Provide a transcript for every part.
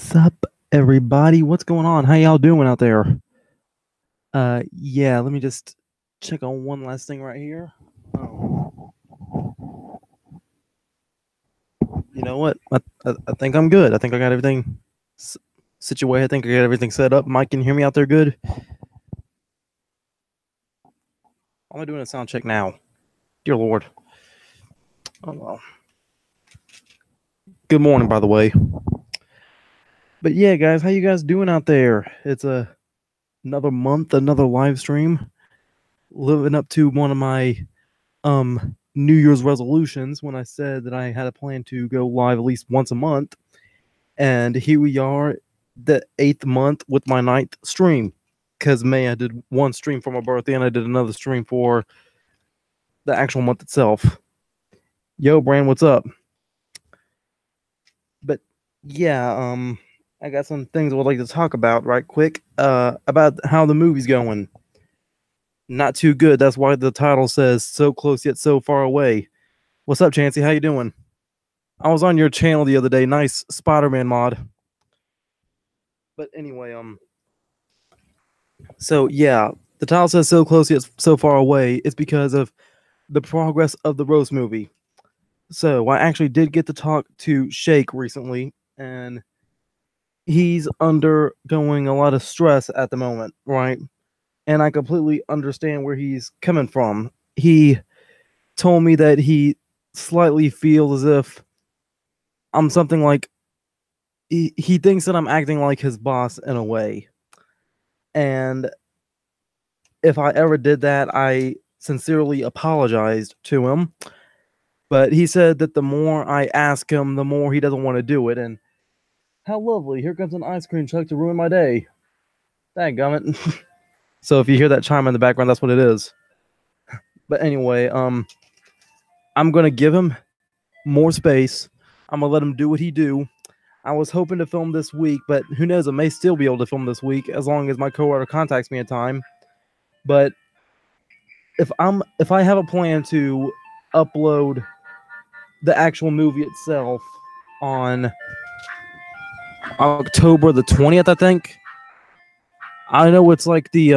Sup everybody, what's going on? How y'all doing out there? Yeah, let me just check on one last thing right here. Oh, you know what? I think I'm good. I think I got everything situated. I think I got everything set up. Mike, can you hear me out there good? Why am I doing a sound check now? Dear Lord. Oh well. Good morning, by the way. But yeah, guys, how you guys doing out there? It's another month, another live stream. Living up to one of my New Year's resolutions when I said that I had a plan to go live at least once a month. And here we are, the 8th month with my 9th stream. Because May, I did one stream for my birthday and I did another stream for the actual month itself. Yo, Brand, what's up? But yeah, I got some things I would like to talk about right quick. About how the movie's going. Not too good. That's why the title says "So Close Yet So Far Away." What's up, Chancey? How you doing? I was on your channel the other day. Nice Spider-Man mod. But anyway, so yeah, the title says "So Close Yet So Far Away." It's because of the progress of the roast movie. So I actually did get to talk to Shake recently, and he's undergoing a lot of stress at the moment, right? And I completely understand where he's coming from. He told me that he slightly feels as if I'm something like he thinks that I'm acting like his boss in a way. And if I ever did that, I sincerely apologized to him. But he said that the more I ask him, the more he doesn't want to do it. And how lovely. Here comes an ice cream truck to ruin my day. Dadgummit. So if you hear that chime in the background, that's what it is. But anyway, I'm gonna give him more space. I'm gonna let him do what he do. I was hoping to film this week, but who knows? I may still be able to film this week as long as my coworker contacts me in time. But if I have a plan to upload the actual movie itself on October the 20th, I think. I know it's like the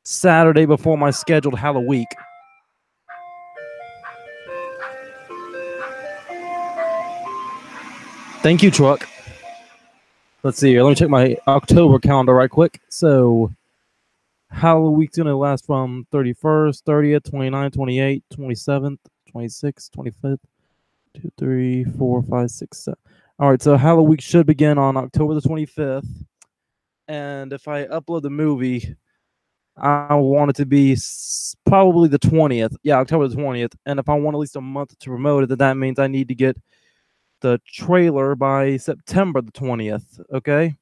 Saturday before my scheduled Halloween. Thank you, truck. Let's see here. Let me check my October calendar right quick. So Halloween's going to last from 31st, 30th, 29th, 28th, 27th, 26th, 25th, 2, 3, 4, 5, 6, 7. All right, so Halloween should begin on October the 25th. And if I upload the movie, I want it to be probably the 20th. Yeah, October the 20th. And if I want at least a month to promote it, then that means I need to get the trailer by September the 20th. Okay.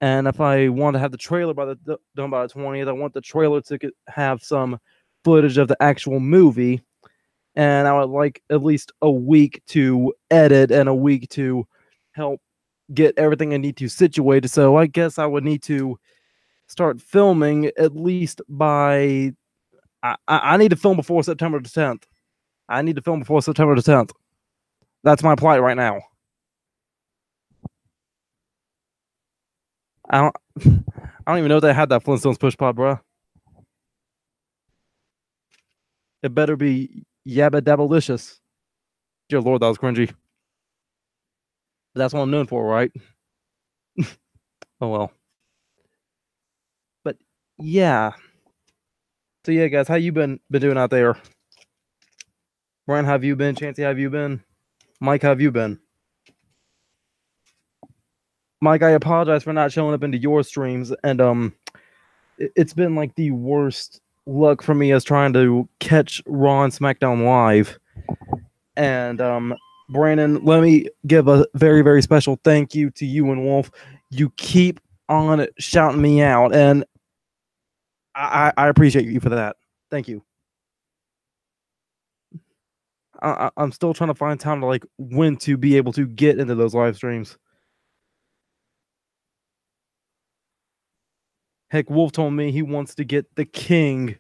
And if I want to have the trailer done by the 20th, I want the trailer to have some footage of the actual movie. And I would like at least a week to edit and a week to help get everything I need to situated. So I guess I would need to start filming at least by. I need to film before September the 10th. I need to film before September the 10th. That's my plight right now. I don't even know if they had that Flintstones push pod, bro. It better be yabba dabblicious. Dear Lord, that was cringy. But that's what I'm known for, right? Oh well. But yeah. So yeah, guys, how you been doing out there? Brian, how have you been? Chancey, how have you been? Mike, how have you been? Mike, I apologize for not showing up into your streams, and it's been like the worst luck for me as trying to catch Raw and SmackDown live. And Brandon, let me give a very, very special thank you to you and Wolf. You keep on shouting me out, and I appreciate you for that. Thank you. I'm still trying to find time to like when to be able to get into those live streams. Heck, Wolf told me he wants to get the King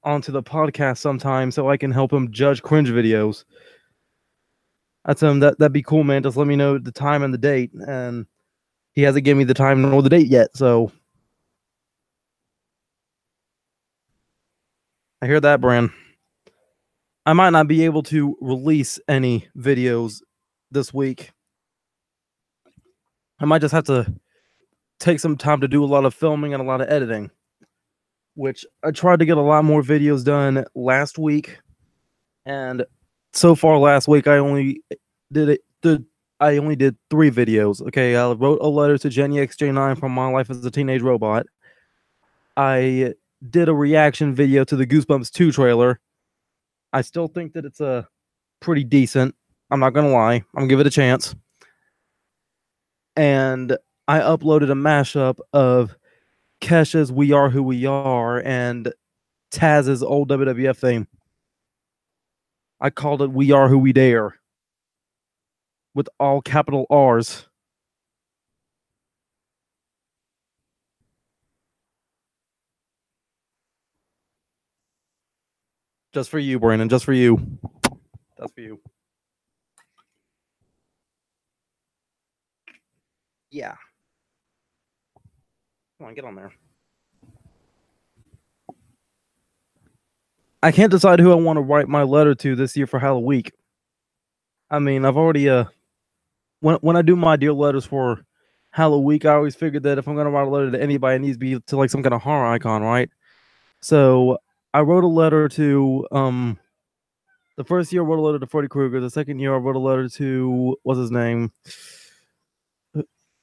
onto the podcast sometime so I can help him judge cringe videos. I told him that'd be cool, man. Just let me know the time and the date. And he hasn't given me the time nor the date yet. So I hear that, Bran. I might not be able to release any videos this week. I might just have to take some time to do a lot of filming and a lot of editing, which I tried to get a lot more videos done last week. And so far last week, I only did 3 videos. Okay, I wrote a letter to Jenny XJ9 from My Life as a Teenage Robot. I did a reaction video to the Goosebumps 2 trailer. I still think that it's a pretty decent. I'm not gonna lie. I'm gonna give it a chance. And I uploaded a mashup of Kesha's "We Are Who We Are" and Taz's old WWF theme. I called it "We Are Who We Dare" with all capital R's. Just for you, Brandon. Just for you. That's for you. Yeah. Come on, get on there. I can't decide who I want to write my letter to this year for Halloween. I mean, I've already when I do my dear letters for Halloween, I always figured that if I'm gonna write a letter to anybody, it needs to be to like some kind of horror icon, right? So I wrote a letter to the first year I wrote a letter to Freddy Krueger. The second year I wrote a letter to what's his name?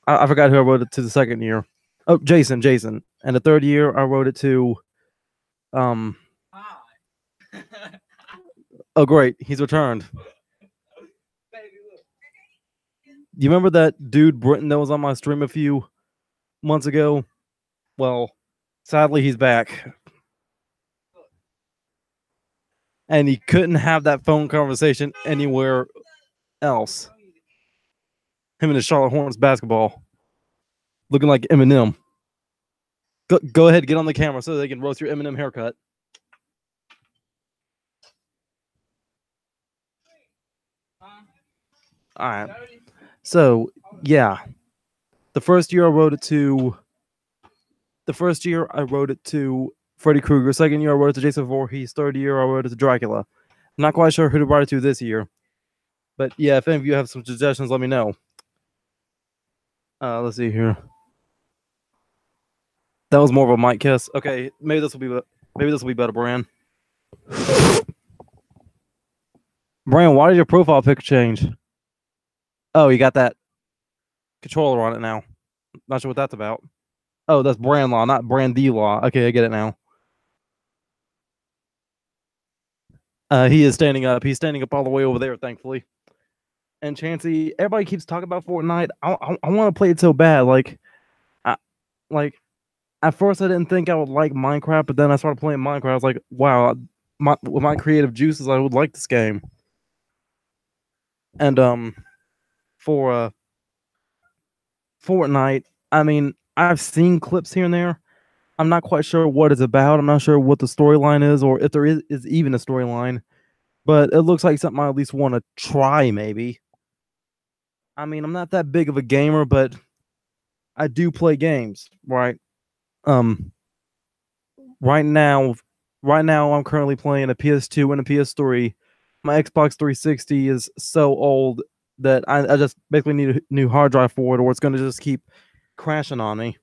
I forgot who I wrote it to the second year. Oh, Jason. And the third year I wrote it to oh great, he's returned. You remember that dude Britton that was on my stream a few months ago? Well, sadly he's back. And he couldn't have that phone conversation anywhere else. Him and the Charlotte Hornets basketball. Looking like Eminem. Go ahead, get on the camera so they can roast your Eminem haircut. All right. So, yeah. The first year I wrote it to Freddy Krueger. Second year I wrote it to Jason Voorhees. Third year I wrote it to Dracula. I'm not quite sure who to write it to this year. But yeah, if any of you have some suggestions, let me know. Let's see here. That was more of a mic kiss. Okay, maybe this will be better, Bran. Bran, why did your profile pic change? Oh, you got that controller on it now. Not sure what that's about. Oh, that's Bran Law, not Brandy Law. Okay, I get it now. He is standing up. He's standing up all the way over there, thankfully. And Chansey, everybody keeps talking about Fortnite. I want to play it so bad. Like at first I didn't think I would like Minecraft, but then I started playing Minecraft. I was like, wow, with my creative juices, I would like this game. And for Fortnite, I mean, I've seen clips here and there. I'm not quite sure what it's about. I'm not sure what the storyline is, or if there is even a storyline. But it looks like something I at least want to try, maybe. I mean, I'm not that big of a gamer, but I do play games, right? Right now I'm currently playing a PS2 and a PS3. My Xbox 360 is so old that I just basically need a new hard drive for it, or it's going to just keep crashing on me.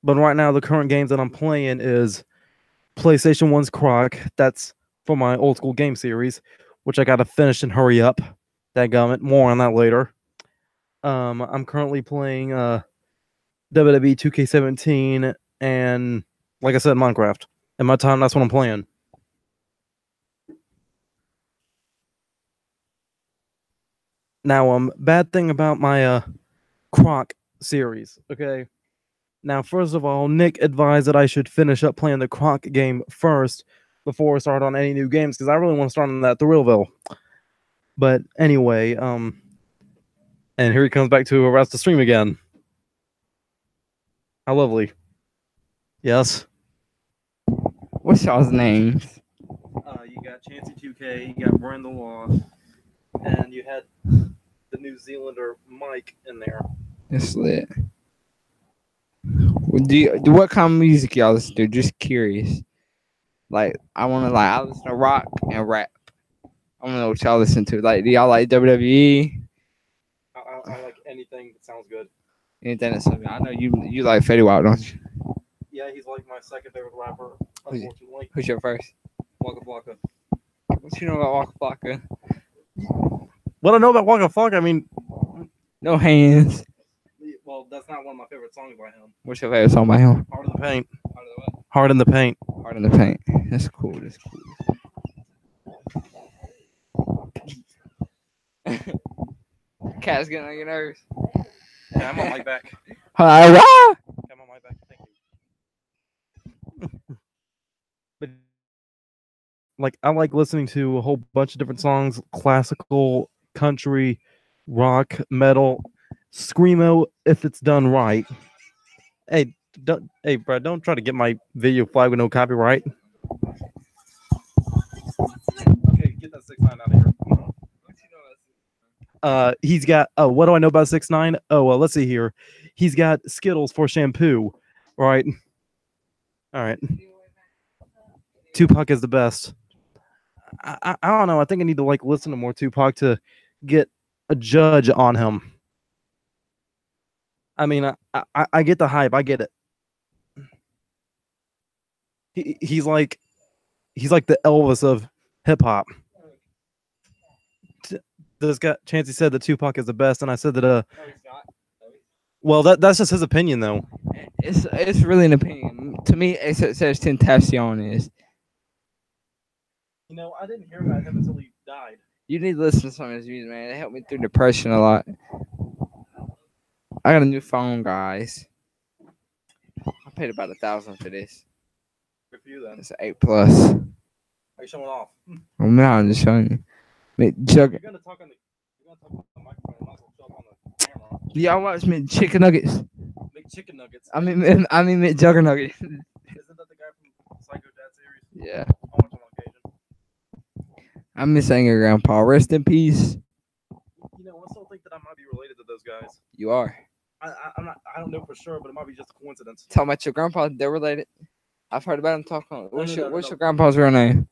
But right now, the current games that I'm playing is PlayStation 1's Croc. That's for my old school game series, which I got to finish and hurry up. Dadgummit. More on that later. I'm currently playing WWE 2K17 and, like I said, Minecraft. In my time, that's what I'm playing. Now, bad thing about my Croc series, okay? Now, first of all, Nick advised that I should finish up playing the Croc game first before I start on any new games, because I really want to start on that Thrillville. But anyway, and here he comes back to harass the stream again. How lovely. Yes. What's y'all's names? You got got Chansey 2K, you got Brandon Law, and you had the New Zealander Mike in there. It's lit. What kind of music y'all listen to? Just curious. Like I listen to rock and rap. I don't know what y'all listen to. Like, do y'all like WWE? I like anything that sounds good. Anything that's something. I know you like Fetty Wap, don't you? Yeah, he's like my second favorite rapper. Unfortunately, Who's your first? Waka Flocka. What you know about Waka Flocka? What I know about Waka Flocka, I mean, No hands. well, that's not one of my favorite songs by him. What's your favorite song by him? Heart in the Paint. Heart of the what? Heart in the Paint. Heart in the Paint. That's cool. That's cool. Cat's getting on your nerves. Yeah, I'm on my back. Hurrah! I'm on my back. Thank you. But like, I like listening to a whole bunch of different songs: classical, country, rock, metal, screamo. If it's done right. Hey, bro, don't try to get my video flagged with no copyright. Okay, get that 6ix9ine out of here. He's got. Oh, what do I know about 6ix9ine? Oh, well, let's see here. He's got Skittles for shampoo, right? All right. Tupac is the best. I don't know. I think I need to like listen to more Tupac to get a judge on him. I mean, I get the hype. I get it. He's like the Elvis of hip hop. This guy Chancey said that Tupac is the best, and I said that No, he's not. well, that's just his opinion though. It's really an opinion. To me, it says Tentacion is. You know, I didn't hear about him until he died. You need to listen to some of his music, man. It helped me through depression a lot. I got a new phone, guys. I paid about $1,000 for this. Good for you then. It's an 8+. Are you showing off? Oh no, I'm just showing you. You're gonna talk on the microphone. You might as well show up on the camera. Y'all watch me chicken nuggets. Make chicken nuggets. I mean McJuggernuggets. Isn't that the guy from Psycho Dad series? Yeah. I watch him on occasion. I miss Angry Grandpa. Rest in peace. You know, I still think that I might be related to those guys. You are. I'm not. I don't know for sure, but it might be just a coincidence. Talking about your grandpa, they're related. I've heard about him talking. What's No. your grandpa's real name?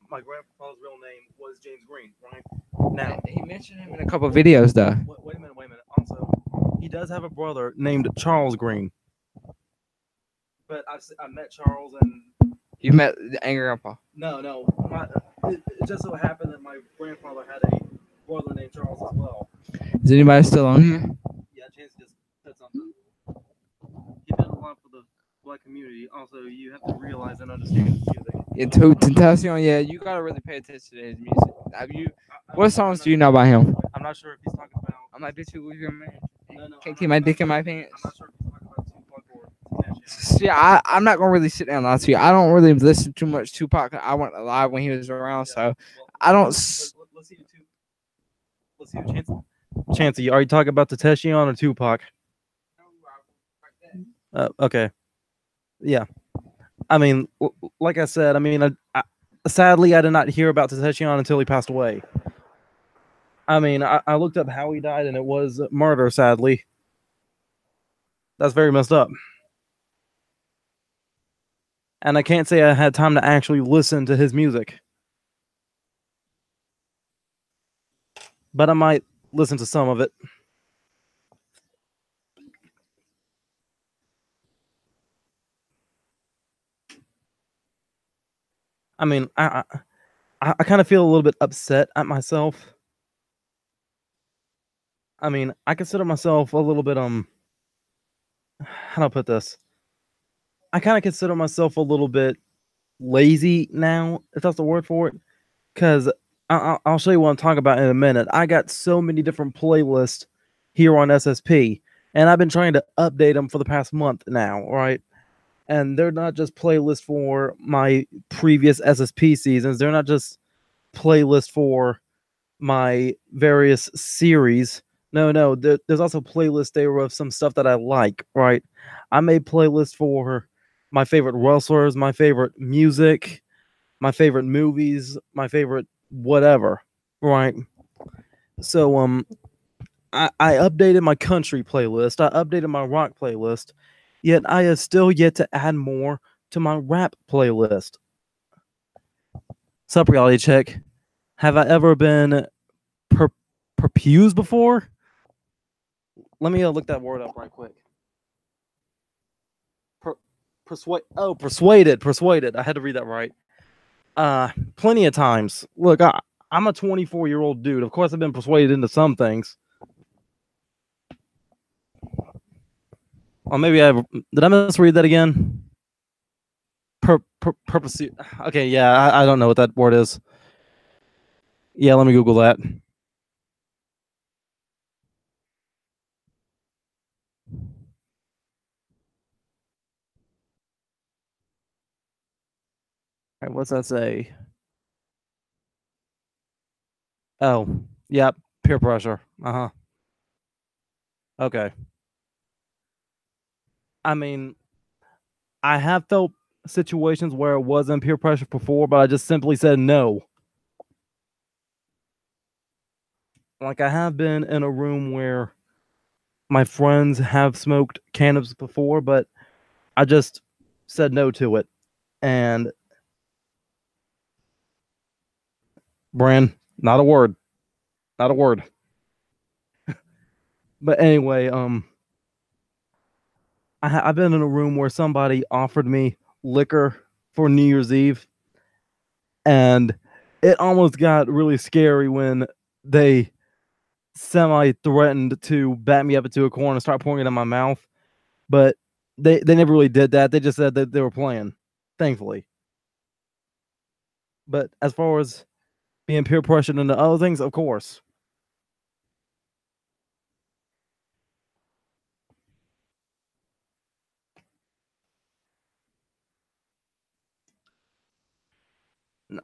My grandpa's real name was James Green, right? Now He mentioned him in a couple videos though. wait a minute. Also, he does have a brother named Charles Green. But I met Charles and You met the Angry Grandpa. no. It just so happened that my grandfather had a brother named Charles as well. Is anybody still on here? Yeah, Chance just said something. He did a lot for the black community. Also, you have to realize and understand his music. Yeah, Tentacion. Yeah, you gotta really pay attention to his music. Have you? What songs do you know by him? I'm not sure if he's talking about. I might bitch you with your man. No. Can't keep my dick in my pants. I'm not sure if he's talking about Tupac or Tentacion. Yeah, I'm not gonna really sit down and lie to you. I don't really listen too much Tupac. I went alive when he was around, so I don't. Let's see Chancey, are you talking about Tentacion or Tupac? Okay. Yeah. I mean, like I said, I mean, sadly, I did not hear about Tentacion until he passed away. I mean, I looked up how he died, and it was murder, sadly. That's very messed up. And I can't say I had time to actually listen to his music. But I might listen to some of it. I mean, I kind of feel a little bit upset at myself. I mean, I consider myself a little bit how do I put this? I kind of consider myself a little bit lazy now, if that's the word for it, because I'll show you what I'm talking about in a minute. I got so many different playlists here on SSP, and I've been trying to update them for the past month now, right? And they're not just playlists for my previous SSP seasons. They're not just playlists for my various series. No. There's also playlists there of some stuff that I like, right? I made playlists for my favorite wrestlers, my favorite music, my favorite movies, my favorite whatever, right? So I updated my country playlist, I updated my rock playlist, yet I have still yet to add more to my rap playlist. Sup Reality Check. Have I ever been per- perpused before? Let me look that word up right quick. Persuaded. I had to read that right. Plenty of times. Look, I'm a 24-year-old dude. Of course, I've been persuaded into some things. Or maybe did I misread that again? Purpose. Okay, yeah, I don't know what that word is. Yeah, let me Google that. All right, what's that say? Oh, yep, peer pressure. Uh huh. Okay. I mean, I have felt situations where it wasn't peer pressure before, but I just simply said no. Like I have been in a room where my friends have smoked cannabis before, but I just said no to it. And Bran, not a word, not a word. But anyway, I've been in a room where somebody offered me liquor for New Year's Eve, and it almost got really scary when they semi threatened to back me up into a corner and start pouring it in my mouth. But they never really did that. They just said that they were playing, thankfully. But as far as being peer pressured into other things, of course.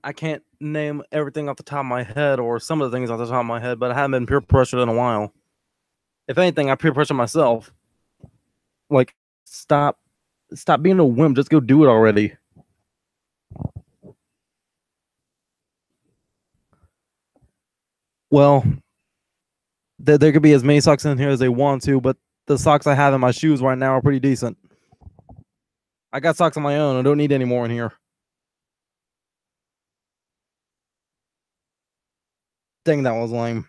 I can't name everything off the top of my head or some of the things off the top of my head, but I haven't been peer pressured in a while. If anything, I peer pressure myself. Like, stop, stop being a wimp. Just go do it already. Well, there could be as many socks in here as they want to, but the socks I have in my shoes right now are pretty decent. I got socks on my own. I don't need any more in here. Dang, that was lame.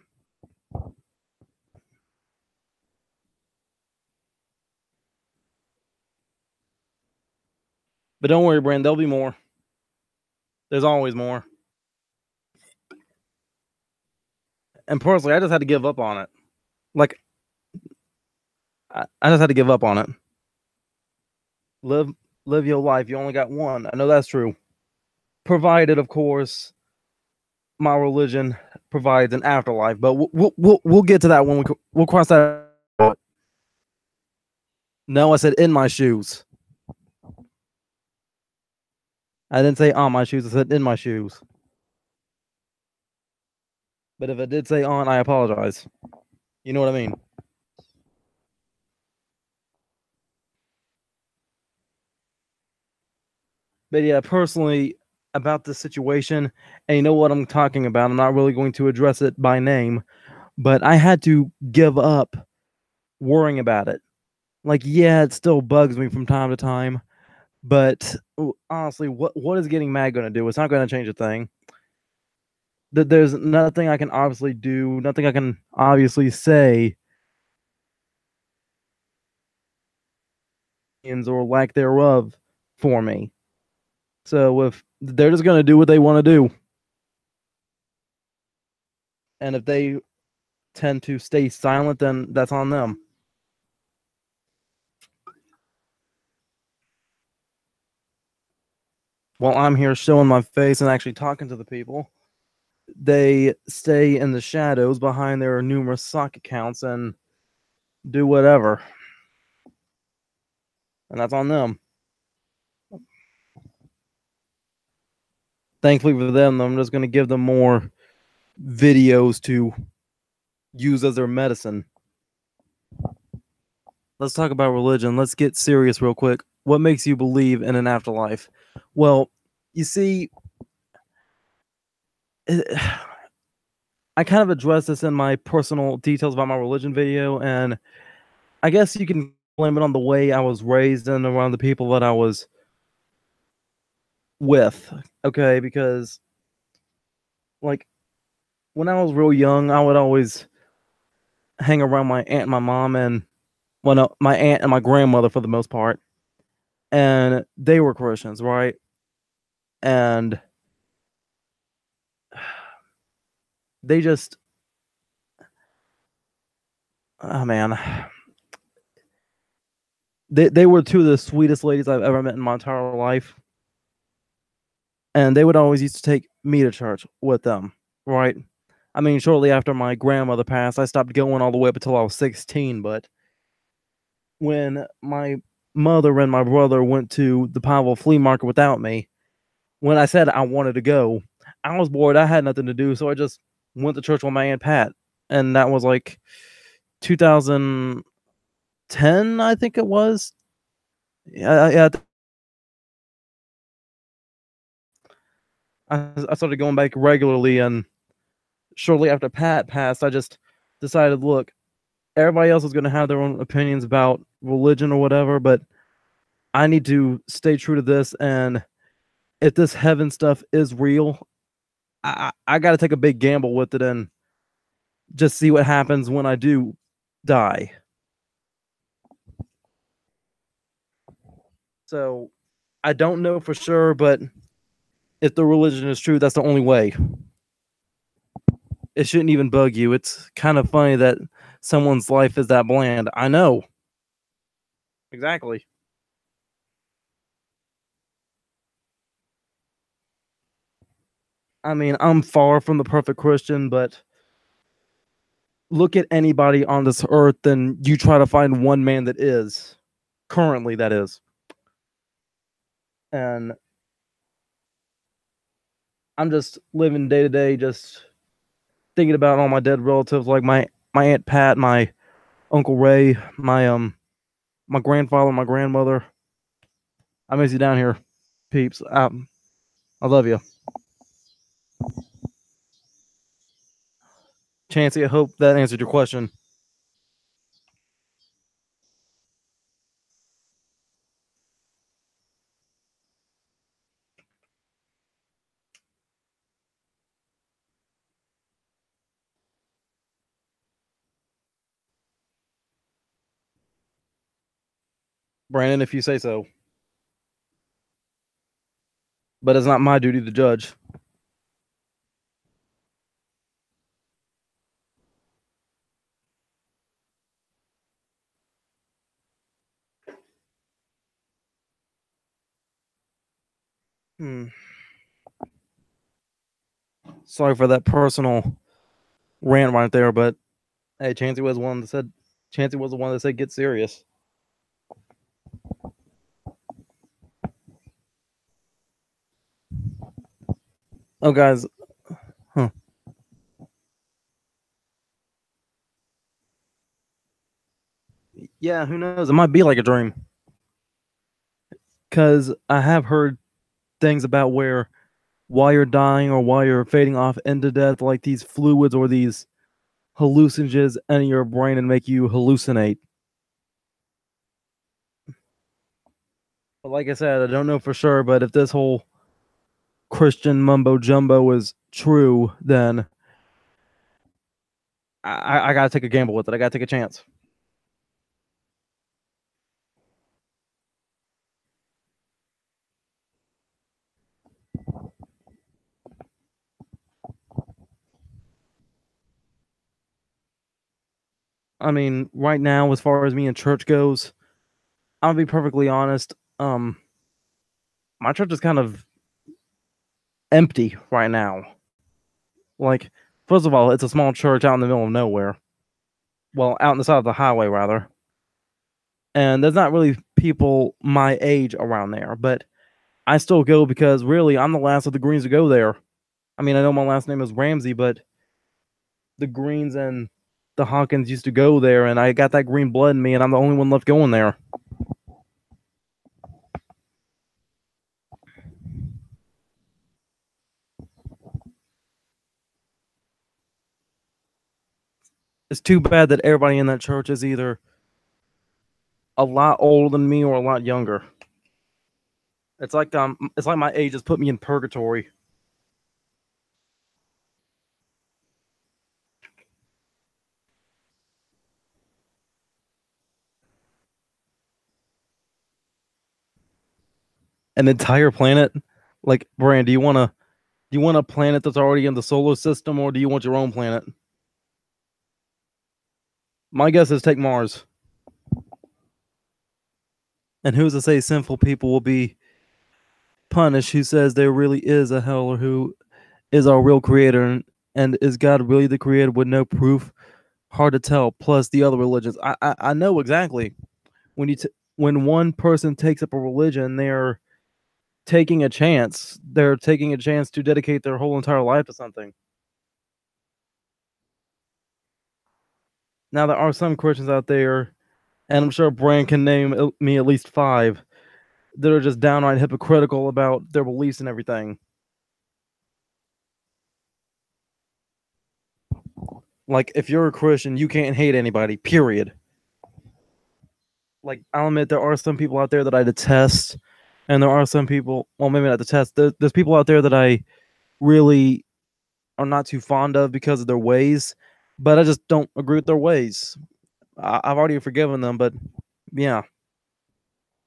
But don't worry, Brand. There'll be more. There's always more. And personally, I just had to give up on it. Like, I just had to give up on it. Live, live your life. You only got one. I know that's true. Provided, of course, my religion provides an afterlife. But we'll get to that when we'll cross that. No, I said in my shoes. I didn't say on my shoes. I said in my shoes. But if I did say on, I apologize. You know what I mean? But yeah, personally, about this situation, and you know what I'm talking about. I'm not really going to address it by name, but I had to give up worrying about it. Like, yeah, it still bugs me from time to time, but honestly, what is getting mad going to do? It's not going to change a thing. There's nothing I can obviously do, nothing I can obviously say, or lack thereof, for me. So if they're just going to do what they want to do, and if they tend to stay silent, then that's on them. While I'm here showing my face and actually talking to the people, they stay in the shadows behind their numerous sock accounts and do whatever. And that's on them. Thankfully for them, I'm just going to give them more videos to use as their medicine. Let's talk about religion. Let's get serious real quick. What makes you believe in an afterlife? Well, you see, I kind of addressed this in my personal details about my religion video, and I guess you can blame it on the way I was raised and around the people that I was with. Okay, because like when I was real young, I would always hang around my aunt and my mom, and well, no, my aunt and my grandmother for the most part, and they were Christians, right? And they just, oh man, they were two of the sweetest ladies I've ever met in my entire life, and they would always used to take me to church with them, right? I mean, shortly after my grandmother passed, I stopped going all the way up until I was 16. But when my mother and my brother went to the Pineville flea market without me, when I said I wanted to go, I was bored. I had nothing to do, so I just went to church with my aunt Pat, and that was like 2010, I think it was. Yeah, I started going back regularly, and shortly after Pat passed, I just decided, look, everybody else is going to have their own opinions about religion or whatever, but I need to stay true to this. And if this heaven stuff is real, I got to take a big gamble with it and just see what happens when I do die. So I don't know for sure, but if the religion is true, that's the only way. It shouldn't even bug you. It's kind of funny that someone's life is that bland. I know. Exactly. I mean, I'm far from the perfect Christian, but look at anybody on this earth and you try to find one man that is. Currently, that is. And I'm just living day to day, just thinking about all my dead relatives, like my aunt Pat, my uncle Ray, my grandfather, my grandmother. I miss you down here, peeps. I love you, Chancey. I hope that answered your question. Brandon, if you say so. But it's not my duty to judge. Hmm. Sorry for that personal rant right there, but hey, Chancey was the one that said get serious. Oh, guys, huh. Yeah, who knows? It might be like a dream. Because I have heard things about where while you're dying or while you're fading off into death, like these fluids or these hallucinogens enter your brain and make you hallucinate. But like I said, I don't know for sure, but if this whole Christian mumbo jumbo is true, then I gotta take a gamble with it. I gotta take a chance. I mean, right now, as far as me and church goes, I'll be perfectly honest. My church is kind of empty right now. Like, first of all, it's a small church out in the middle of nowhere. Well, out in the side of the highway, rather. And there's not really people my age around there, but I still go because really I'm the last of the Greens to go there. I mean, I know my last name is Ramsey, but the Greens and the Hawkins used to go there, and I got that green blood in me, and I'm the only one left going there. It's too bad that everybody in that church is either a lot older than me or a lot younger. It's like my age has put me in purgatory. An entire planet. Like, Brand, do you want a planet that's already in the solar system, or do you want your own planet? My guess is take Mars. And who's to say sinful people will be punished? Who says there really is a hell, or who is our real creator? And is God really the creator with no proof? Hard to tell. Plus the other religions, I know exactly when when one person takes up a religion, they're taking a chance. They're taking a chance to dedicate their whole entire life to something. Now there are some Christians out there, and I'm sure Brand can name me at least 5 that are just downright hypocritical about their beliefs and everything. Like, if you're a Christian, you can't hate anybody, period. Like, I'll admit there are some people out there that I detest, and there are some people, well, maybe not detest, there's people out there that I really are not too fond of because of their ways, but I just don't agree with their ways. I've already forgiven them, but yeah.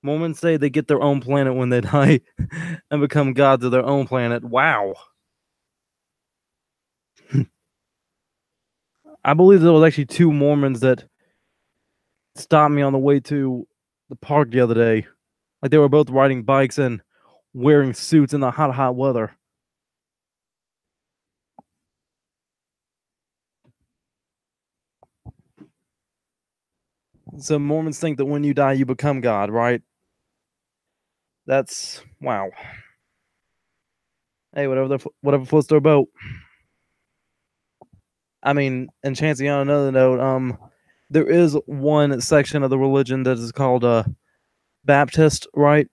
Mormons say they get their own planet when they die and become gods of their own planet. Wow. I believe there was actually 2 Mormons that stopped me on the way to the park the other day. Like, they were both riding bikes and wearing suits in the hot, hot weather. So Mormons think that when you die, you become God, right? That's wow. Hey, whatever floats their boat. I mean, and Chancey, on another note, there is one section of the religion that is called Baptist, right?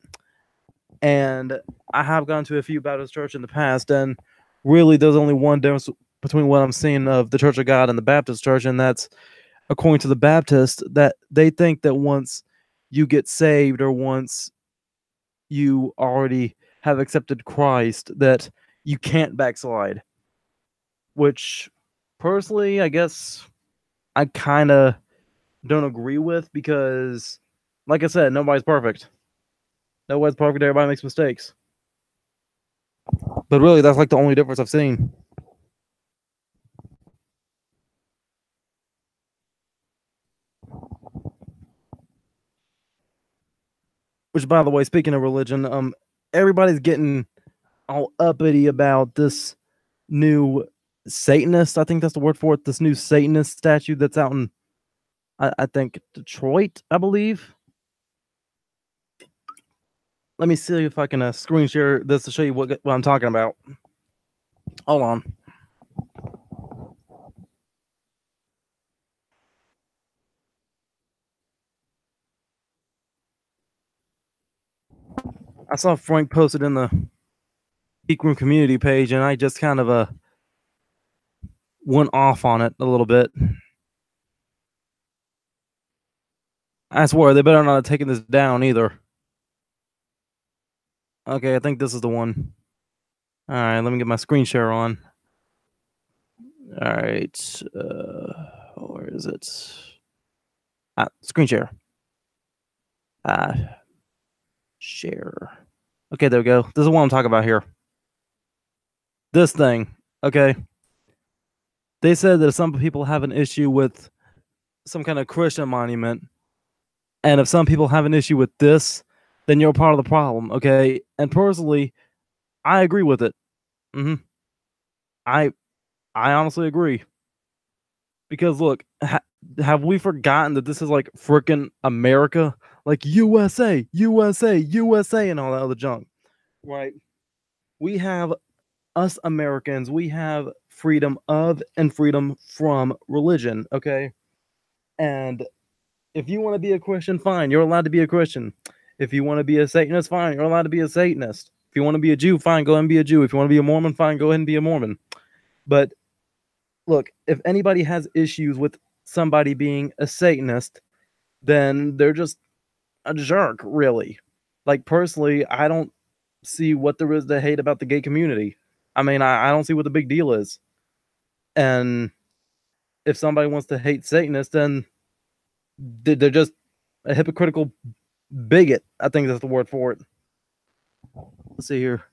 And I have gone to a few Baptist churches in the past, and really, there's only one difference between what I'm seeing of the Church of God and the Baptist church, and that's according to the Baptist, that they think that once you get saved or once you already have accepted Christ, that you can't backslide. Which, personally, I guess I kind of don't agree with because, like I said, nobody's perfect. Nobody's perfect. Everybody makes mistakes. But really, that's like the only difference I've seen. Which, by the way, speaking of religion, everybody's getting all uppity about this new Satanist. I think that's the word for it. This new Satanist statue that's out in, I think, Detroit, I believe. Let me see if I can screen share this to show you what I'm talking about. Hold on. I saw Frank posted in the Geek Room community page, and I just kind of went off on it a little bit. I swear they better not have taken this down either. Okay, I think this is the one. All right, let me get my screen share on. All right, where is it? Screen share. Share. Okay, there we go. This is what I'm talking about here. This thing. Okay. They said that some people have an issue with some kind of Christian monument, and if some people have an issue with this, then you're part of the problem. Okay, and personally, I agree with it. Mm-hmm. I I honestly agree because look, have we forgotten that this is like freaking America, like USA, USA, USA, and all that other junk, right? We have us Americans. We have freedom of and freedom from religion. Okay, and if you want to be a Christian, fine, you're allowed to be a Christian. If you want to be a Satanist, fine, you're allowed to be a Satanist. If you want to be a Jew, fine, go ahead and be a Jew. If you want to be a Mormon, fine, go ahead and be a Mormon. But look, if anybody has issues with somebody being a Satanist, then they're just a jerk, really. Like, personally, I don't see what there is to hate about the gay community. I mean, I don't see what the big deal is. And if somebody wants to hate Satanists, then they're just a hypocritical bigot. I think that's the word for it. Let's see here.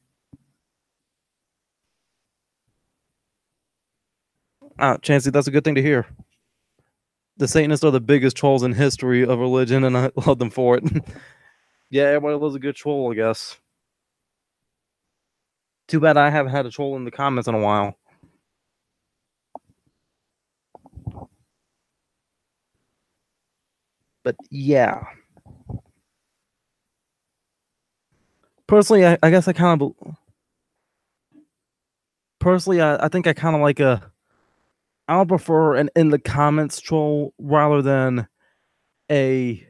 Chancey, that's a good thing to hear. The Satanists are the biggest trolls in history of religion, and I love them for it. Yeah, everybody loves a good troll, I guess. Too bad I haven't had a troll in the comments in a while. But yeah. Personally, I guess I kind of. Personally, I think I kind of like a. I'll prefer an in the comments troll rather than a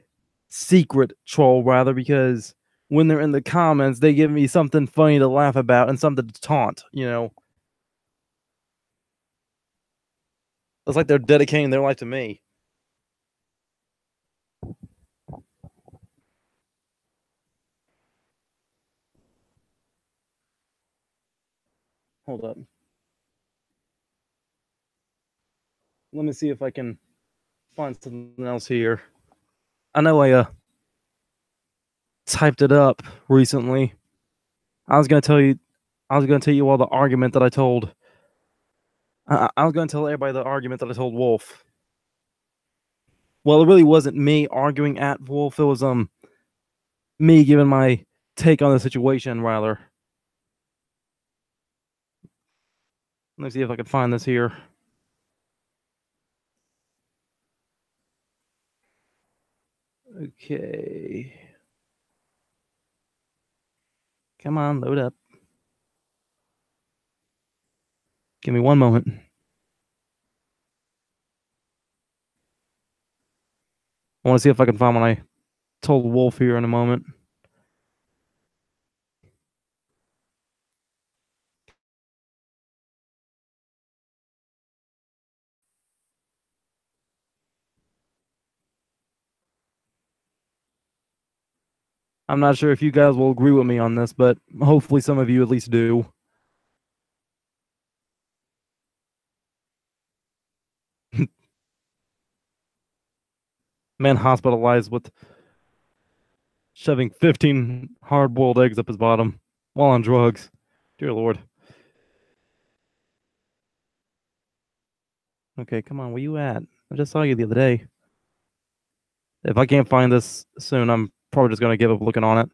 secret troll, rather, because when they're in the comments, they give me something funny to laugh about and something to taunt, you know? It's like they're dedicating their life to me. Hold up. Let me see if I can find something else here. I know I typed it up recently. I was gonna tell you all the argument that I told. I was gonna tell everybody the argument that I told Wolf. Well, it really wasn't me arguing at Wolf. It was me giving my take on the situation, rather. Let me see if I can find this here. Okay. Come on, load up. Give me one moment. I want to see if I can find what I told Wolf here in a moment. I'm not sure if you guys will agree with me on this, but hopefully some of you at least do. Man hospitalized with shoving 15 hard-boiled eggs up his bottom while on drugs. Dear Lord. Okay, come on, where you at? I just saw you the other day. If I can't find this soon, I'm probably just going to give up looking on it.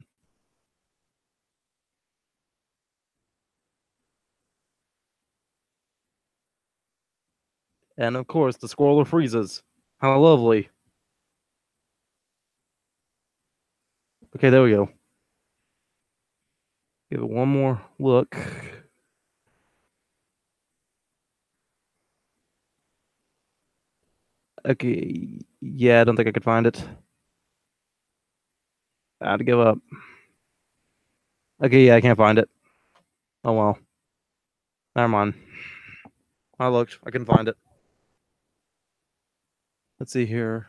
And of course, the scroller freezes. How lovely. Okay, there we go. Give it one more look. Okay, yeah, I don't think I could find it. I had to give up. Okay, yeah, I can't find it. Oh well. Never mind. I looked. I couldn't find it. Let's see here.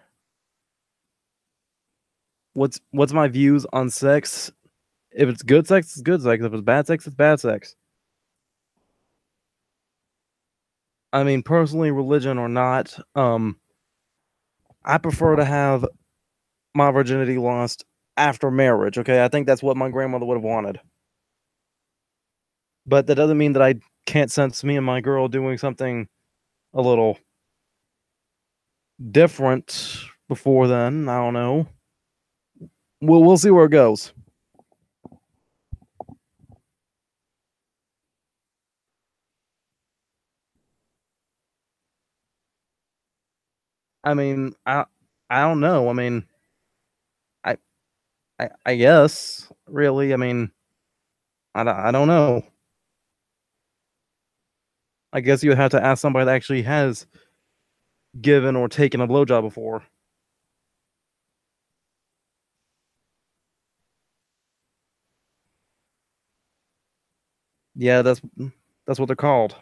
What's my views on sex? If it's good sex, it's good sex. If it's bad sex, it's bad sex. I mean, personally, religion or not, I prefer to have my virginity lost after marriage. Okay, I think that's what my grandmother would have wanted. But that doesn't mean that I can't sense me and my girl doing something a little different before then. I don't know. We'll see where it goes. I mean, I don't know. I mean, I I guess really. I mean, I don't know. I guess you would have to ask somebody that actually has given or taken a blowjob before. Yeah, that's what they're called.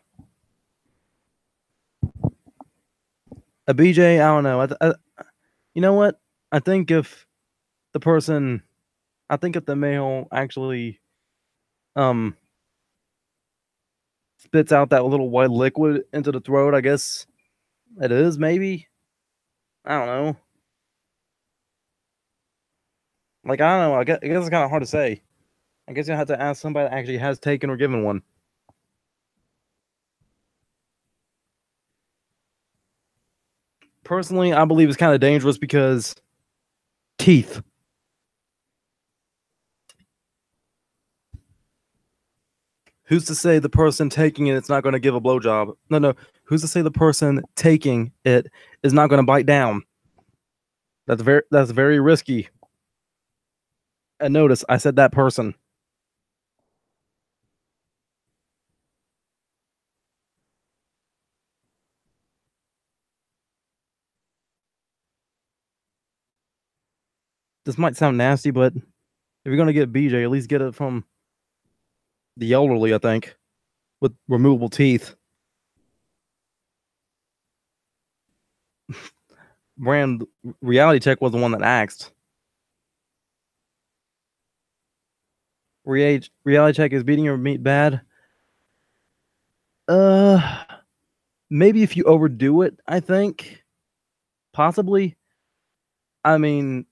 A BJ, I don't know. You know what? I think if the person, I think if the male actually um spits out that little white liquid into the throat, I guess it is maybe. I don't know. Like I don't know. I guess it's kind of hard to say. I guess you have to ask somebody that actually has taken or given one. Personally, I believe it's kind of dangerous because teeth. Who's to say the person taking it's not going to give a blowjob? No, no. Who's to say the person taking it is not going to bite down? That's very risky. And notice I said that person. This might sound nasty, but if you're going to get BJ, at least get it from the elderly, I think, with removable teeth. Brand Reality Check was the one that asked. Reality Check is beating your meat bad. Uh, Maybe if you overdo it, I think possibly. I mean,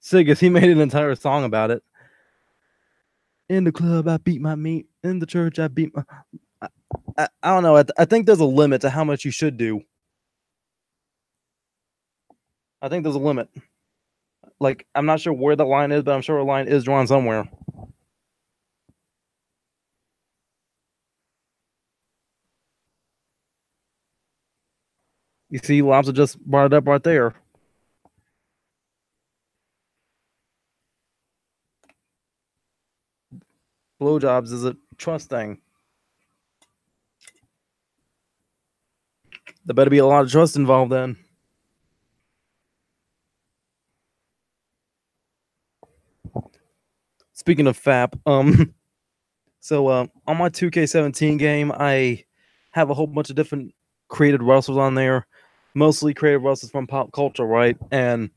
Sigus, he made an entire song about it. In the club, I beat my meat. In the church, I beat my. I don't know. I think there's a limit to how much you should do. I think there's a limit. Like, I'm not sure where the line is, but I'm sure a line is drawn somewhere. You see, Lobster just brought it up right there. Blowjobs is a trust thing. There better be a lot of trust involved then. Speaking of FAP, so on my 2K17 game, I have a whole bunch of different created wrestlers on there, mostly created wrestlers from pop culture, right? And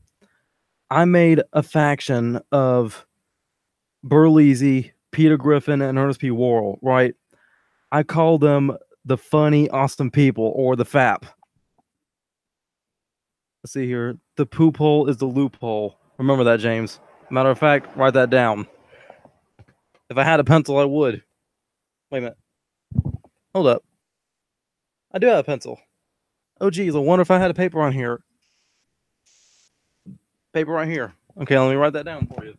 I made a faction of Burleezy, Peter Griffin, and Ernest P. Worrell, right? I call them the funny, awesome people, or the FAP. Let's see here. The poop hole is the loophole. Remember that, James. Matter of fact, write that down. If I had a pencil, I would. Wait a minute. Hold up. I do have a pencil. Oh, geez. I wonder if I had a paper on here. Paper right here. Okay, let me write that down for you.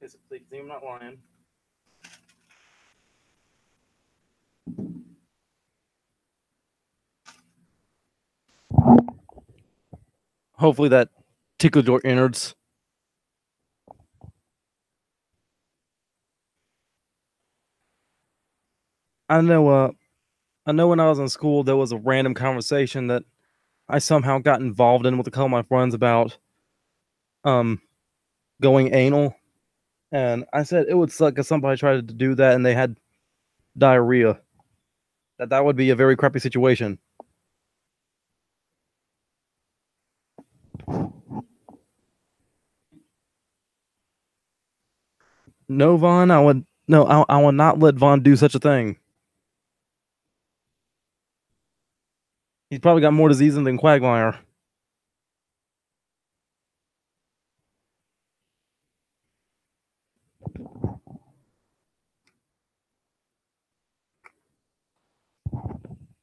So you can see I'm not lying. Hopefully that tickled your innards. I know. I know when I was in school, there was a random conversation that I somehow got involved in with a couple of my friends about um going anal, and I said it would suck if somebody tried to do that and they had diarrhea. That would be a very crappy situation. No, Vaughn, I would no, I would not let Vaughn do such a thing. He's probably got more disease than Quagmire.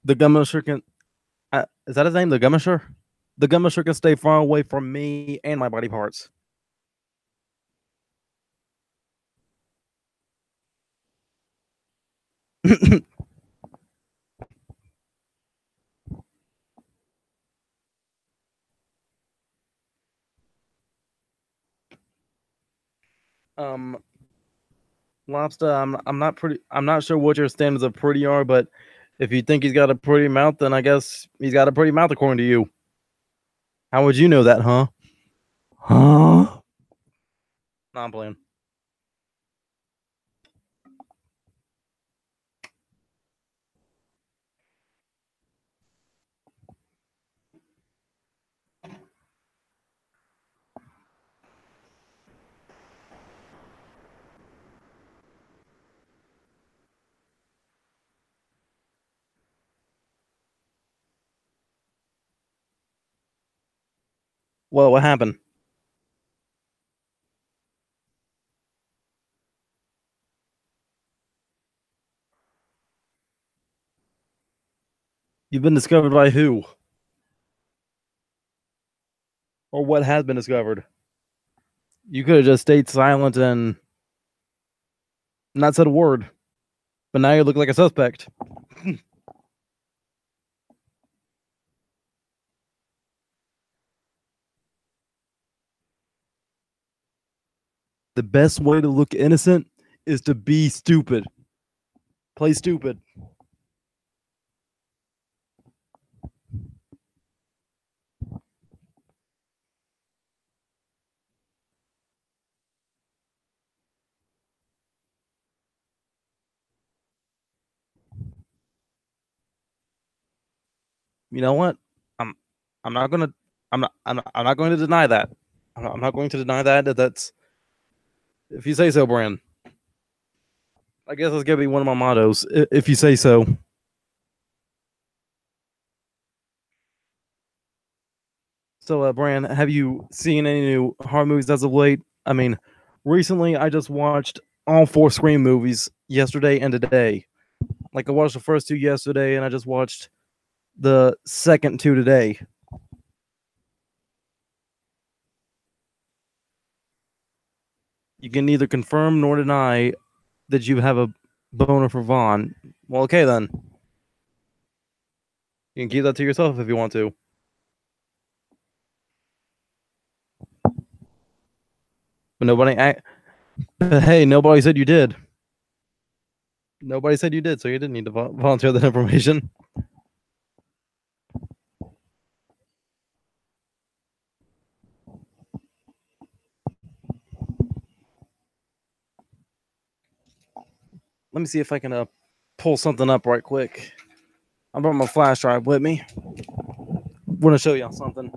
The Gummisher can. Is that his name? The Gummisher? The Gummisher can stay far away from me and my body parts. um, Lobster, I'm not sure what your standards of pretty are, but if you think he's got a pretty mouth, then I guess he's got a pretty mouth according to you. How would you know that, huh? Huh? Nah, I'm playing. Well, what happened? You've been discovered by who? Or what has been discovered? You could have just stayed silent and not said a word. But now you look like a suspect. The best way to look innocent is to be stupid. Play stupid. You know what? I'm I'm not gonna I'm not going to deny that. I'm not going to deny that's if you say so, Brand. I guess that's gonna be one of my mottos. If you say so. So, Brand, have you seen any new horror movies as of late? I mean, recently I just watched all four Scream movies yesterday and today. Like I watched the first two yesterday, and I just watched the second two today. You can neither confirm nor deny that you have a boner for Vaughn. Well, okay then. You can keep that to yourself if you want to. But but hey, nobody said you did. Nobody said you did, so you didn't need to volunteer that information. Let me see if I can pull something up right quick. I brought my flash drive with me. Want to show y'all something.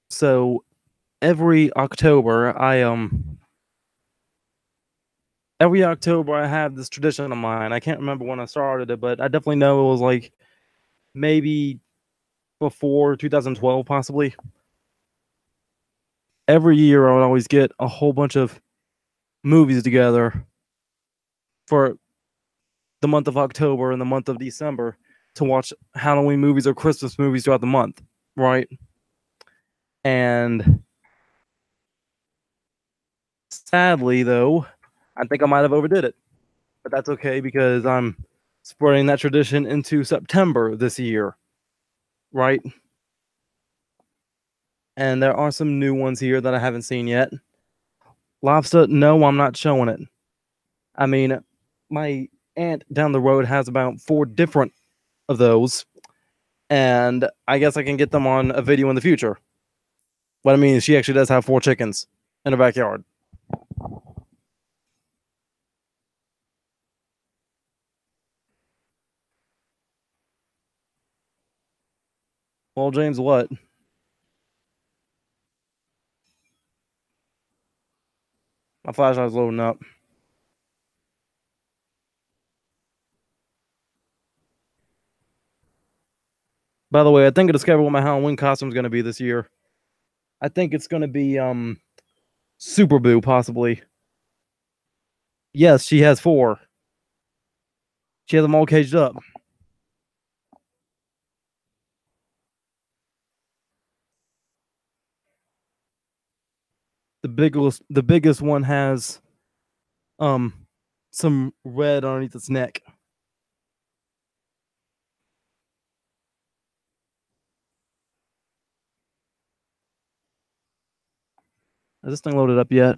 So every October I have this tradition of mine. I can't remember when I started it, but I definitely know it was like maybe before 2012, possibly. Every year I would always get a whole bunch of movies together for the month of October and the month of December to watch Halloween movies or Christmas movies throughout the month, right? And sadly, though, I think I might have overdid it, but that's okay because I'm spreading that tradition into September this year, right? And there are some new ones here that I haven't seen yet. Lobster, no, I'm not showing it. I mean, my aunt down the road has about four different of those, and I guess I can get them on a video in the future. What I mean is, she actually does have four chickens in her backyard. Well, James, what? My flashlight's loading up. By the way, I think I discovered what my Halloween costume is going to be this year. I think it's going to be Super Boo, possibly. Yes, she has four. She has them all caged up. The biggest one has some red underneath its neck. Is this thing loaded up yet?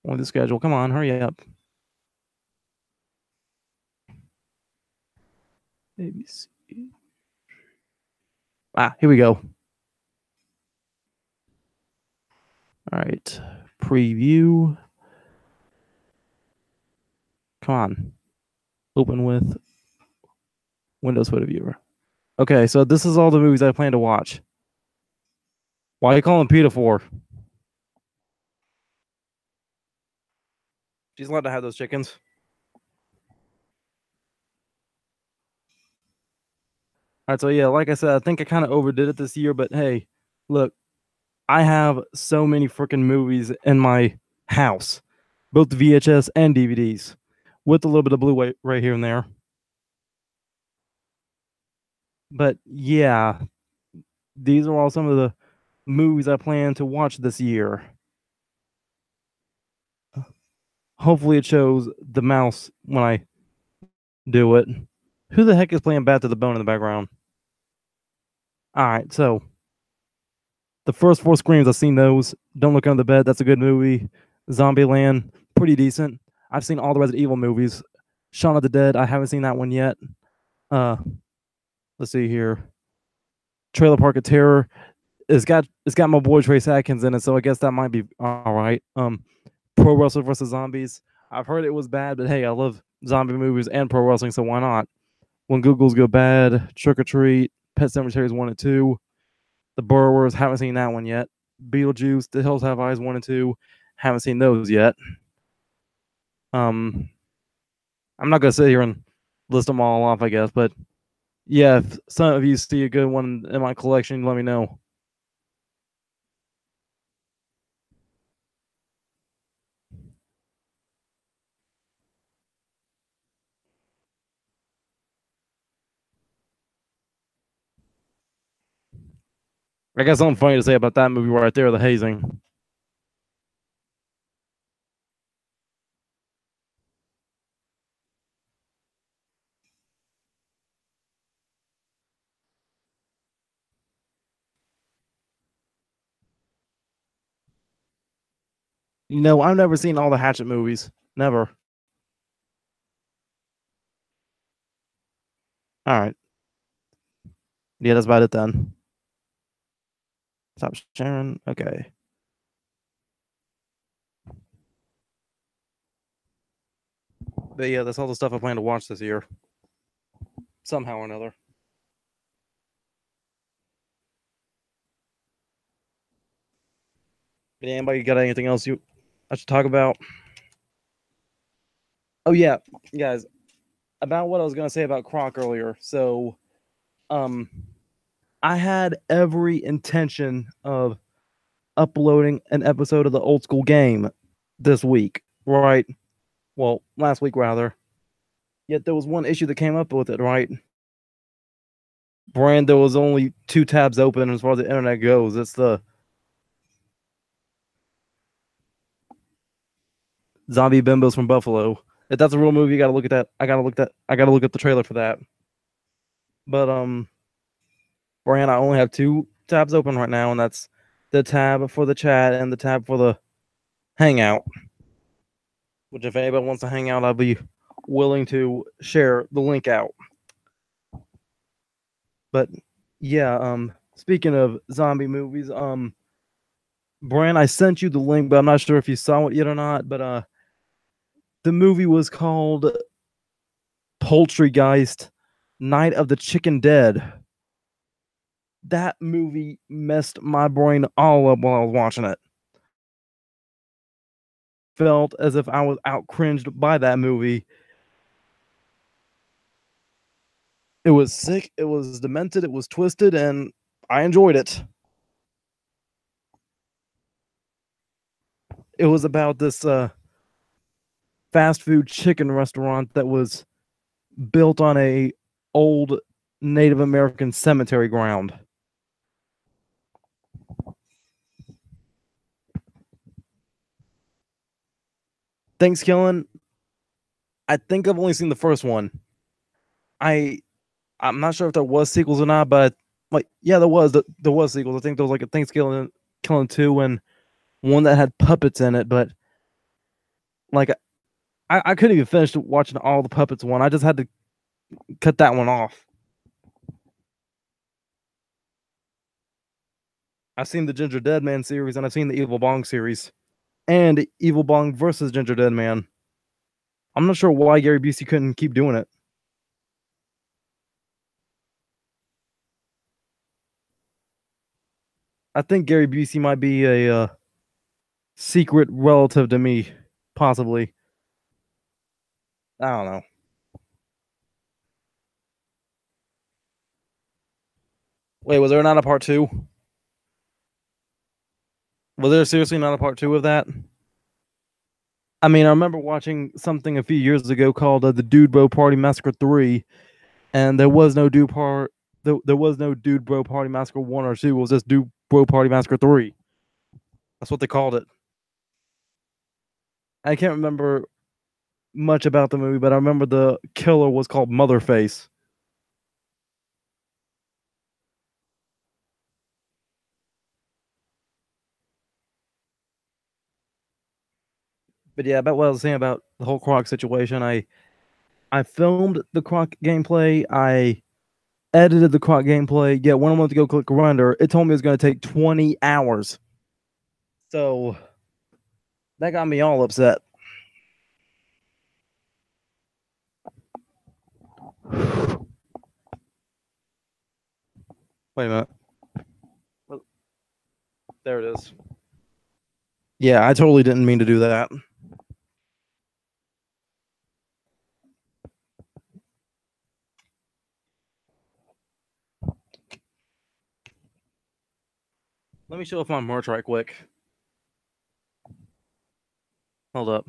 On the schedule. Come on, hurry up. ABC. Here we go. All right. Preview. Come on. Open with Windows Photo Viewer. Okay, so this is all the movies I plan to watch. Why are you calling PETA for? She's allowed to have those chickens. All right, so yeah, like I said, I think I kind of overdid it this year, but hey, look, I have so many freaking movies in my house, both VHS and DVDs, with a little bit of Blu-ray right here and there. But yeah, these are all some of the movies I plan to watch this year. Hopefully, it shows the mouse when I do it. Who the heck is playing Bat to the Bone in the background? All right, so the first four Screams, I've seen those. Don't Look Under the Bed, that's a good movie. Zombieland, pretty decent. I've seen all the Resident Evil movies. Shaun of the Dead, I haven't seen that one yet. Let's see here. Trailer Park of Terror. It's got my boy Trace Atkins in it, so I guess that might be all right. Pro Wrestler vs. Zombies. I've heard it was bad, but hey, I love zombie movies and pro wrestling, so why not? When Googles Go Bad, Trick or Treat, Pet Cemeteries 1 and 2, The Burrowers, haven't seen that one yet. Beetlejuice, The Hills Have Eyes 1 and 2, haven't seen those yet. I'm not gonna sit here and list them all off, I guess, but yeah, if some of you see a good one in my collection, let me know. I got something funny to say about that movie right there, The Hazing. You know, I've never seen all the Hatchet movies. Never. All right. Yeah, that's about it then. Stop sharing. Okay. But yeah, that's all the stuff I plan to watch this year. Somehow or another. But anybody got anything else I should talk about? Oh yeah, guys. About what I was gonna say about Croc earlier. So I had every intention of uploading an episode of the old school game this week, right? Well, last week rather. Yet there was one issue that came up with it, right? Brand, there was only 2 tabs open as far as the internet goes. It's the Zombie Bimbos from Buffalo. If that's a real movie, you gotta look at that. I gotta look at the trailer for that. But Brand, I only have 2 tabs open right now, and that's the tab for the chat and the tab for the hangout. Which, if anybody wants to hang out, I'll be willing to share the link out. But yeah, speaking of zombie movies, Brand, I sent you the link, but I'm not sure if you saw it yet or not. But the movie was called Poultrygeist: Night of the Chicken Dead. That movie messed my brain all up while I was watching it. Felt as if I was out cringed by that movie. It was sick, it was demented, it was twisted, and I enjoyed it. It was about this fast food chicken restaurant that was built on a old Native American cemetery ground. Thanksgiving, I think I've only seen the first one. I I'm not sure if there was sequels or not, but like yeah, there was sequels. I think there was like a Thanksgiving Killing 2 and one that had puppets in it, but like I couldn't even finish watching all the puppets one. I just had to cut that one off. I've seen the Ginger Dead Man series and I've seen the Evil Bong series and Evil Bong versus Ginger Dead Man. I'm not sure why Gary Busey couldn't keep doing it. I think Gary Busey might be a secret relative to me, possibly. I don't know. Wait, was there not a part two? Was there seriously not a part two of that? I mean, I remember watching something a few years ago called the Dude Bro Party Massacre 3, and there was no there was no Dude Bro Party Massacre 1 or 2. It was just Dude Bro Party Massacre 3. That's what they called it. I can't remember much about the movie, but I remember the killer was called Motherface. But yeah, about what I was saying about the whole Croc situation, I filmed the Croc gameplay. I edited the Croc gameplay. Yet when I went to go click render, it told me it was going to take 20 hours. So that got me all upset. Wait a minute. There it is. Yeah, I totally didn't mean to do that. Let me show off my merch right quick. Hold up.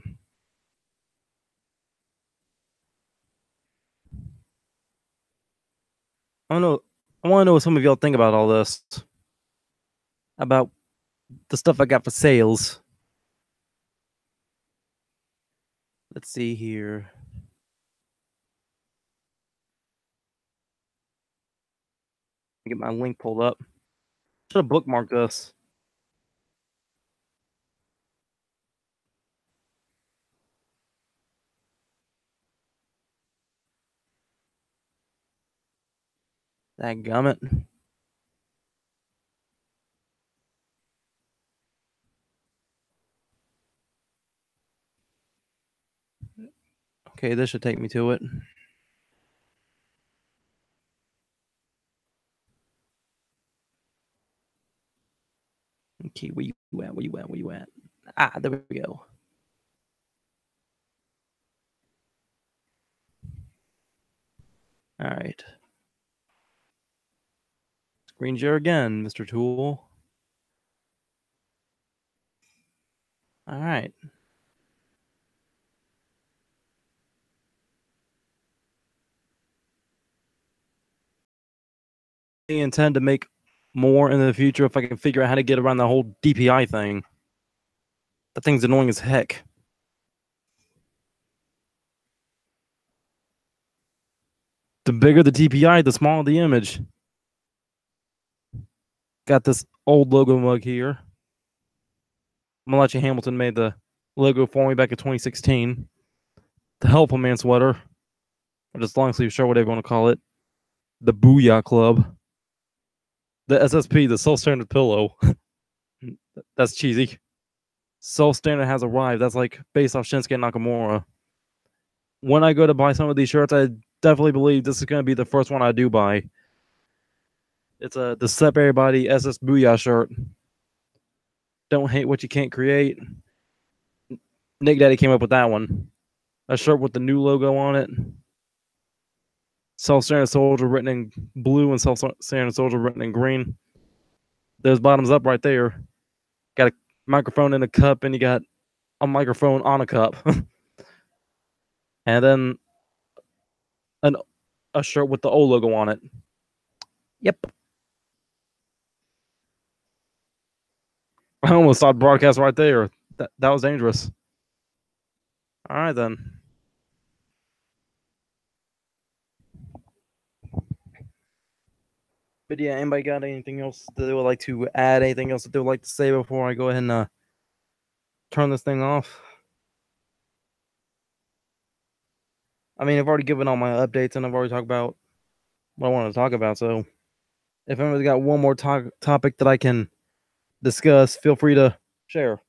I don't know. I want to know what some of y'all think about all this. About the stuff I got for sales. Let's see here. Get my link pulled up. Should have bookmarked this. Dadgummit. Okay, this should take me to it. Okay, where you at? Where you at? Where you at? Ah, there we go. All right. Screen share again, Mr. Tool. All right. I intend to make more in the future if I can figure out how to get around the whole DPI thing. That thing's annoying as heck. The bigger the DPI, the smaller the image. Got this old logo mug here. Malachi Hamilton made the logo for me back in 2016. The Helpful Man sweater, or just long sleeve shirt, whatever you want to call it. The Booyah Club. The SSP, the Soul Standard pillow. That's cheesy. Soul Standard has arrived. That's like based off Shinsuke Nakamura. When I go to buy some of these shirts, I definitely believe this is going to be the first one I do buy. It's the Sup Everybody SS Booyah shirt. Don't hate what you can't create. Nick Daddy came up with that one. A shirt with the new logo on it. Self Standard Soldier written in blue and Self Standard Soldier written in green. There's bottoms up right there. Got a microphone in a cup and you got a microphone on a cup. And then a shirt with the O logo on it. Yep. I almost stopped broadcast right there. That was dangerous. All right then. But yeah, anybody got anything else that they would like to add? Anything else that they would like to say before I go ahead and turn this thing off? I mean, I've already given all my updates and I've already talked about what I wanted to talk about. So if anybody's got one more topic that I can discuss, feel free to share.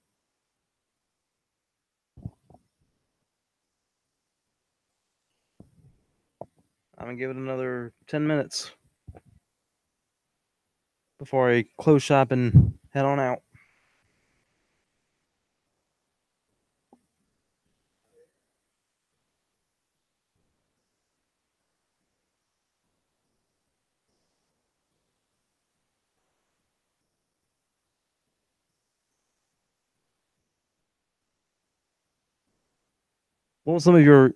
I'm gonna give it another 10 minutes before I close shop and head on out. What was some of your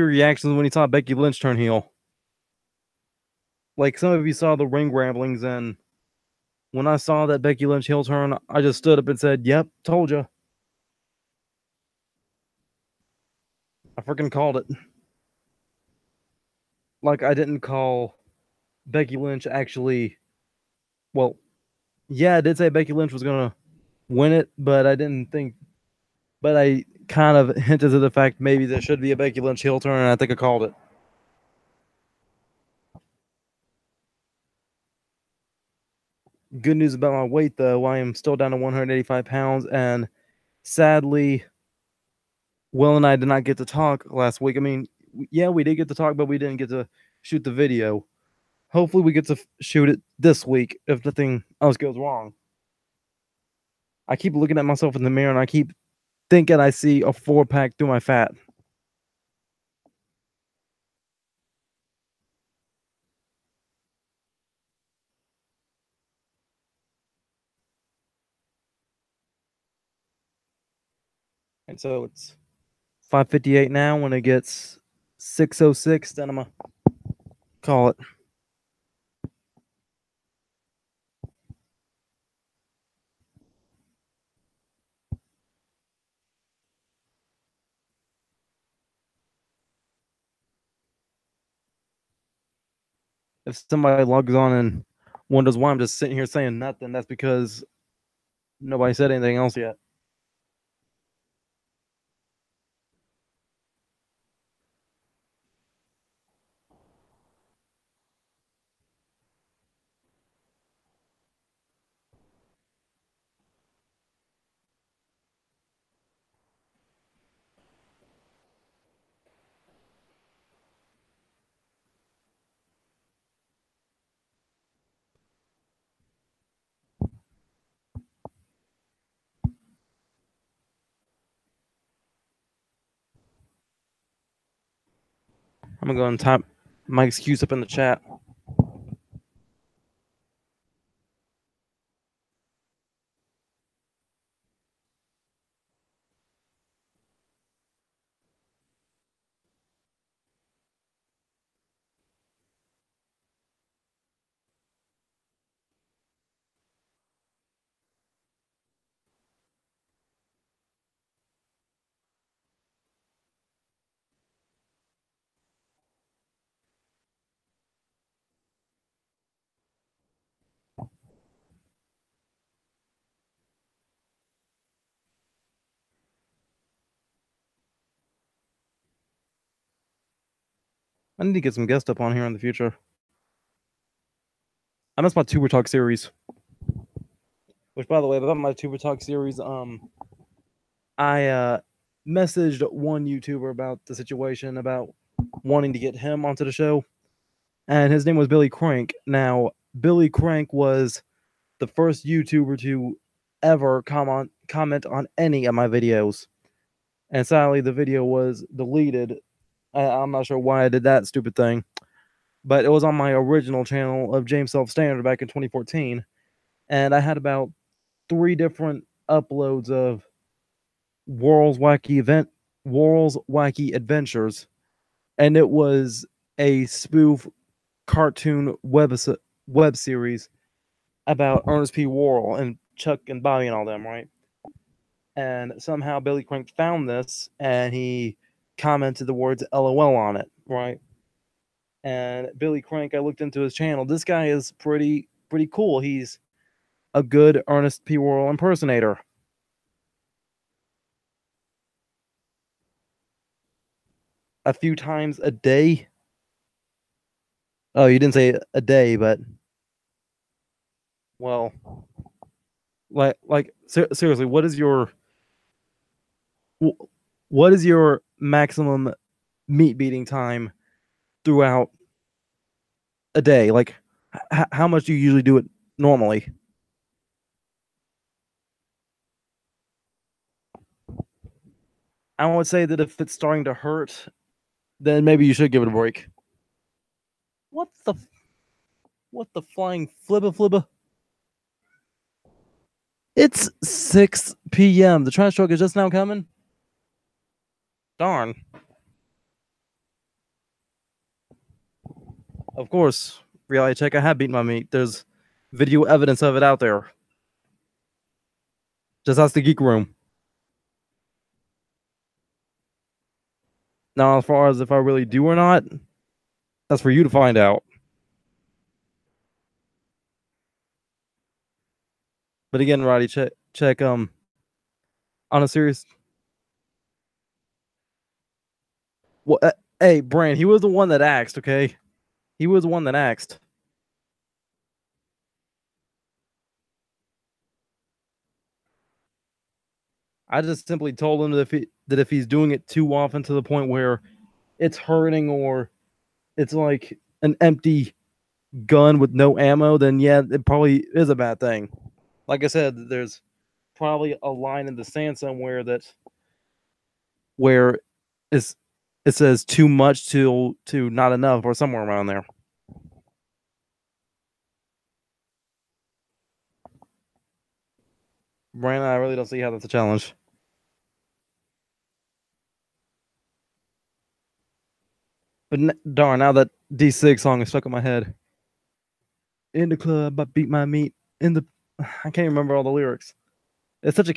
reactions when you saw Becky Lynch turn heel? Like some of you saw the ring ramblings, and when I saw that Becky Lynch heel turn, I just stood up and said, "Yep, told you." I freaking called it. Like I didn't call Becky Lynch actually. Well, yeah, I did say Becky Lynch was gonna win it, but I didn't think. But I kind of hinted to the fact maybe there should be a Becky Lynch heel turn, and I think I called it. Good news about my weight, though. I am still down to 185 pounds, and sadly, Will and I did not get to talk last week. I mean, yeah, we did get to talk, but we didn't get to shoot the video. Hopefully, we get to shoot it this week if nothing else goes wrong. I keep looking at myself in the mirror, and I keep thinking I see a 4-pack through my fat. And so it's 5:58 now. When it gets 6:06, then I'm gonna call it. If somebody logs on and wonders why I'm just sitting here saying nothing, that's because nobody said anything else yet. I'm gonna go and type my excuse up in the chat. I need to get some guests up on here in the future. I missed my Tuber Talk series. Which, by the way, about my Tuber Talk series, I messaged one YouTuber about the situation about wanting to get him onto the show, and his name was Billy Crank. Now, Billy Crank was the first YouTuber to ever comment on any of my videos, and sadly, the video was deleted. I'm not sure why I did that stupid thing, but it was on my original channel of James Self Standard back in 2014, and I had about 3 different uploads of World's Wacky Adventures, and it was a spoof cartoon web series about Ernest P. Worrell and Chuck and Bobby and all them, right? And somehow Billy Crank found this and he commented the words LOL on it, right? And Billy Crank, I looked into his channel. This guy is pretty cool. He's a good Ernest P. Worrell impersonator. A few times a day. Oh, you didn't say a day, but well, seriously, what is your maximum meat beating time throughout a day? Like, how much do you usually do it normally? I would say that if it's starting to hurt, then maybe you should give it a break. What the what the flying flibba flibba? It's 6 p.m. The trash truck is just now coming. Darn. Of course, reality check. I have beaten my meat. There's video evidence of it out there. Just ask the geek room. Now, as far as if I really do or not, that's for you to find out. But again, Roddy, check. On a serious. Well, hey, Brand, he was the one that asked. Okay, he was the one that asked. I just simply told him that if he's doing it too often to the point where it's hurting or it's like an empty gun with no ammo, then yeah, it probably is a bad thing. Like I said, there's probably a line in the sand somewhere where it's, it says too much to not enough or somewhere around there. Brandon, I really don't see how that's a challenge. But darn, now that D6 song is stuck in my head. In the club, I beat my meat. In the, I can't remember all the lyrics. It's such a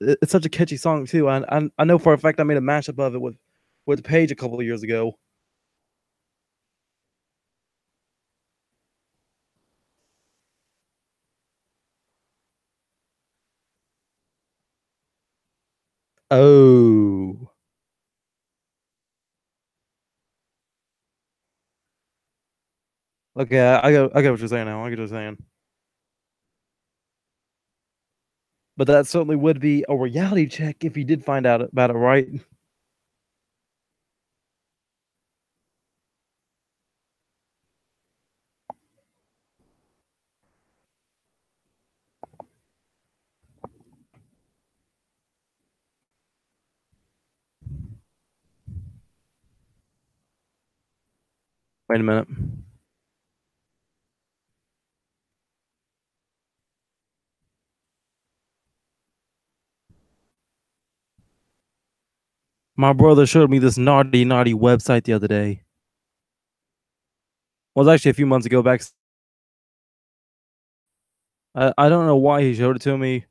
it's such a catchy song too. I know for a fact I made a mashup of it with Paige a couple of years ago. Oh, okay. I get what you're saying now. I get what you're saying. But that certainly would be a reality check if you did find out about it, right? Wait a minute. My brother showed me this naughty website the other day. Well, it was actually a few months ago back. I don't know why he showed it to me.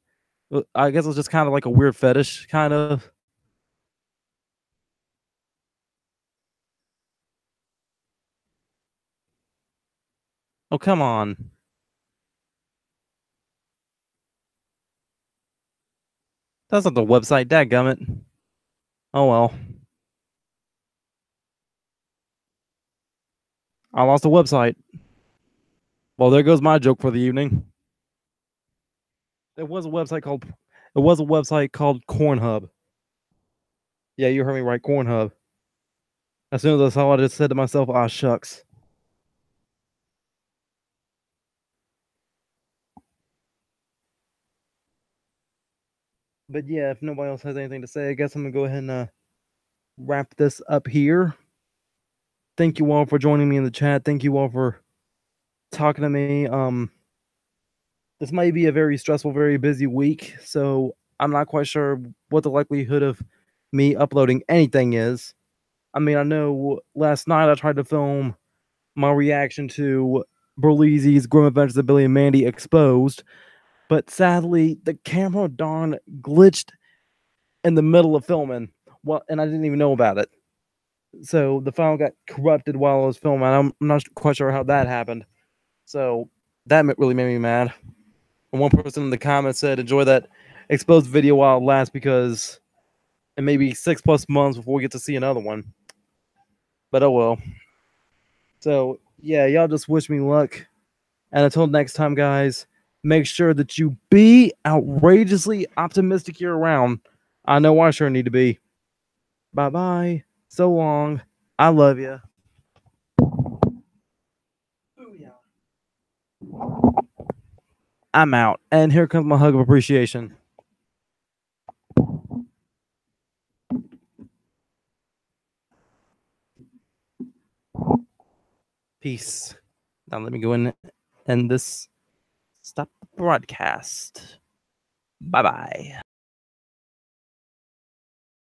I guess it was just kind of like a weird fetish, kind of. Oh, come on. That's not the website. Dadgummit. Oh, well. I lost the website. Well, there goes my joke for the evening. It was a website called Cornhub. Yeah, you heard me right, Cornhub. As soon as I saw it, I just said to myself, "Ah, shucks." But yeah, if nobody else has anything to say, I guess I'm gonna go ahead and wrap this up here. Thank you all for joining me in the chat. Thank you all for talking to me. This might be a very stressful, very busy week, so I'm not quite sure what the likelihood of me uploading anything is. I mean, I know last night I tried to film my reaction to Berlizzi's Grim Adventures of Billy and Mandy Exposed, but sadly the camera darn glitched in the middle of filming. Well, and I didn't even know about it. So the file got corrupted while I was filming. I'm not quite sure how that happened. So that really made me mad. And one person in the comments said, "Enjoy that exposed video while it lasts, because it may be 6+ months before we get to see another one." But oh well. So yeah, y'all just wish me luck. And until next time, guys, make sure that you be outrageously optimistic year round. I know I sure need to be. Bye bye. So long. I love you. I'm out. And here comes my hug of appreciation. Peace. Now let me go in and this stop the broadcast. Bye bye.